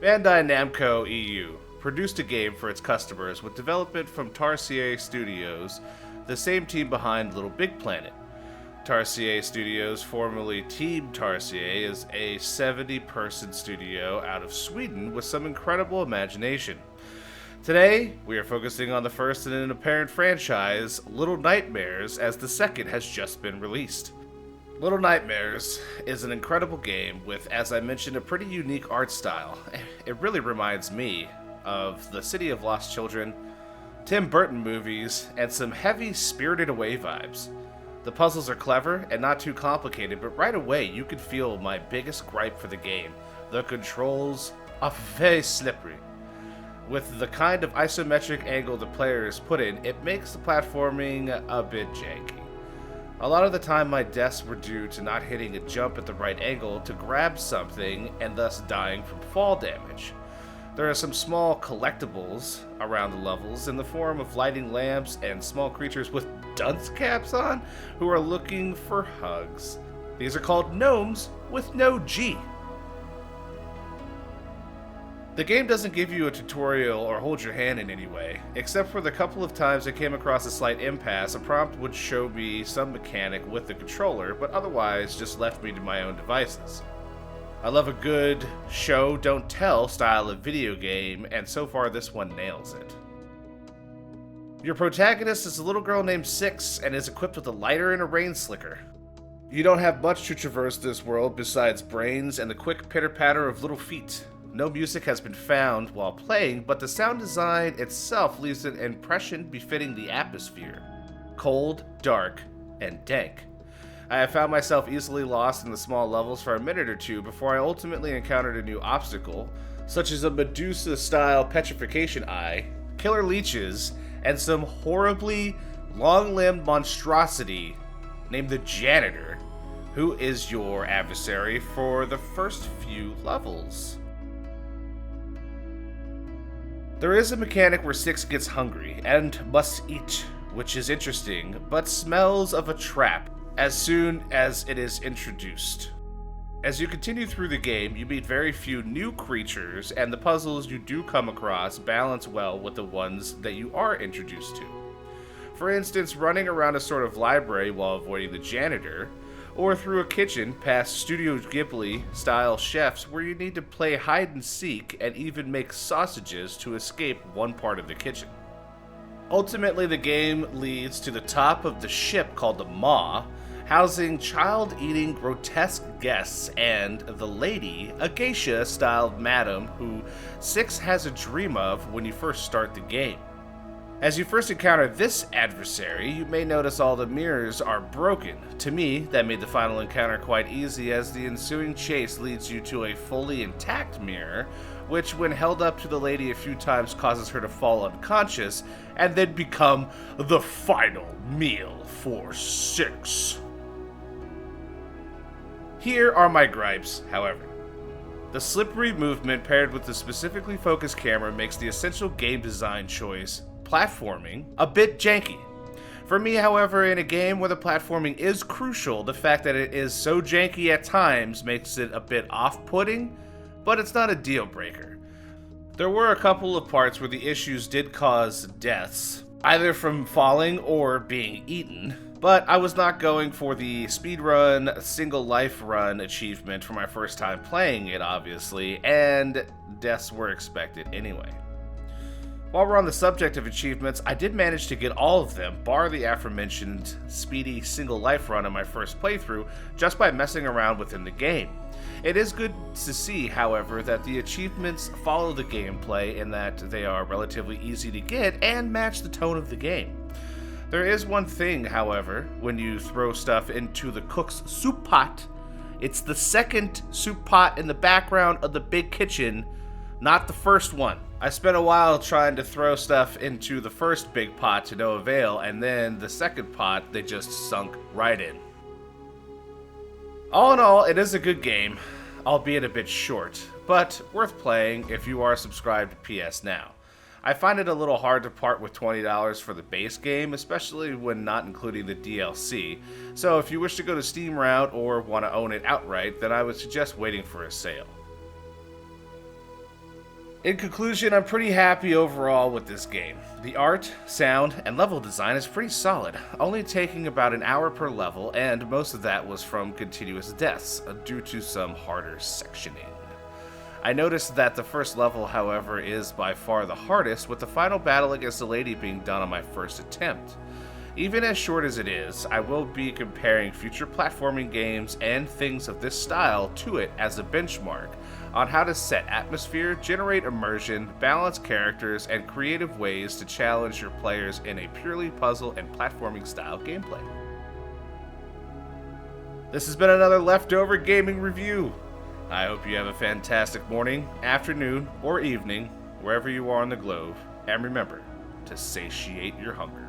Bandai Namco EU produced a game for its customers with development from Tarsier Studios, the same team behind Little Big Planet. Tarsier Studios, formerly Team Tarsier, is a 70-person studio out of Sweden with some incredible imagination. Today, we are focusing on the first in an apparent franchise, Little Nightmares, as the second has just been released. Little Nightmares is an incredible game with, as I mentioned, a pretty unique art style. It really reminds me of The City of Lost Children, Tim Burton movies, and some heavy Spirited Away vibes. The puzzles are clever and not too complicated, but right away you can feel my biggest gripe for the game. The controls are very slippery. With the kind of isometric angle the players put in, it makes the platforming a bit janky. A lot of the time my deaths were due to not hitting a jump at the right angle to grab something and thus dying from fall damage. There are some small collectibles around the levels in the form of lighting lamps and small creatures with dunce caps on who are looking for hugs. These are called gnomes with no G. The game doesn't give you a tutorial or hold your hand in any way, except for the couple of times I came across a slight impasse. A prompt would show me some mechanic with the controller, but otherwise just left me to my own devices. I love a good show, don't tell style of video game, and so far this one nails it. Your protagonist is a little girl named Six and is equipped with a lighter and a rain slicker. You don't have much to traverse this world besides brains and the quick pitter-patter of little feet. No music has been found while playing, but the sound design itself leaves an impression befitting the atmosphere. Cold, dark, and dank. I have found myself easily lost in the small levels for a minute or two before I ultimately encountered a new obstacle, such as a Medusa-style petrification eye, killer leeches, and some horribly long-limbed monstrosity named the Janitor, who is your adversary for the first few levels. There is a mechanic where Six gets hungry and must eat, which is interesting, but smells of a trap as soon as it is introduced. As you continue through the game, you meet very few new creatures, and the puzzles you do come across balance well with the ones that you are introduced to. For instance, running around a sort of library while avoiding the janitor, or through a kitchen past Studio Ghibli-style chefs where you need to play hide-and-seek and even make sausages to escape one part of the kitchen. Ultimately, the game leads to the top of the ship called the Maw, housing child-eating grotesque guests and the lady, a geisha-styled madam who Six has a dream of when you first start the game. As you first encounter this adversary, you may notice all the mirrors are broken. To me, that made the final encounter quite easy, as the ensuing chase leads you to a fully intact mirror, which when held up to the lady a few times causes her to fall unconscious, and then become the final meal for Six. Here are my gripes, however. The slippery movement paired with the specifically focused camera makes the essential game design choice, platforming, a bit janky. For me, however, in a game where the platforming is crucial, the fact that it is so janky at times makes it a bit off-putting, but it's not a deal breaker. There were a couple of parts where the issues did cause deaths, either from falling or being eaten, but I was not going for the speedrun, single life run achievement for my first time playing it, obviously, and deaths were expected anyway. While we're on the subject of achievements, I did manage to get all of them, bar the aforementioned speedy single life run in my first playthrough, just by messing around within the game. It is good to see, however, that the achievements follow the gameplay in that they are relatively easy to get and match the tone of the game. There is one thing, however, when you throw stuff into the cook's soup pot, it's the second soup pot in the background of the big kitchen, not the first one. I spent a while trying to throw stuff into the first big pot to no avail, and then the second pot, they just sunk right in. All in all, it is a good game, albeit a bit short, but worth playing if you are subscribed to PS Now. I find it a little hard to part with $20 for the base game, especially when not including the DLC, so if you wish to go the Steam route or want to own it outright, then I would suggest waiting for a sale. In conclusion, I'm pretty happy overall with this game. The art, sound, and level design is pretty solid, only taking about an hour per level, and most of that was from continuous deaths, due to some harder sectioning. I noticed that the first level, however, is by far the hardest, with the final battle against the lady being done on my first attempt. Even as short as it is, I will be comparing future platforming games and things of this style to it as a benchmark on how to set atmosphere, generate immersion, balance characters, and creative ways to challenge your players in a purely puzzle and platforming style gameplay. This has been another Leftover Gaming Review. I hope you have a fantastic morning, afternoon, or evening, wherever you are on the globe, and remember to satiate your hunger.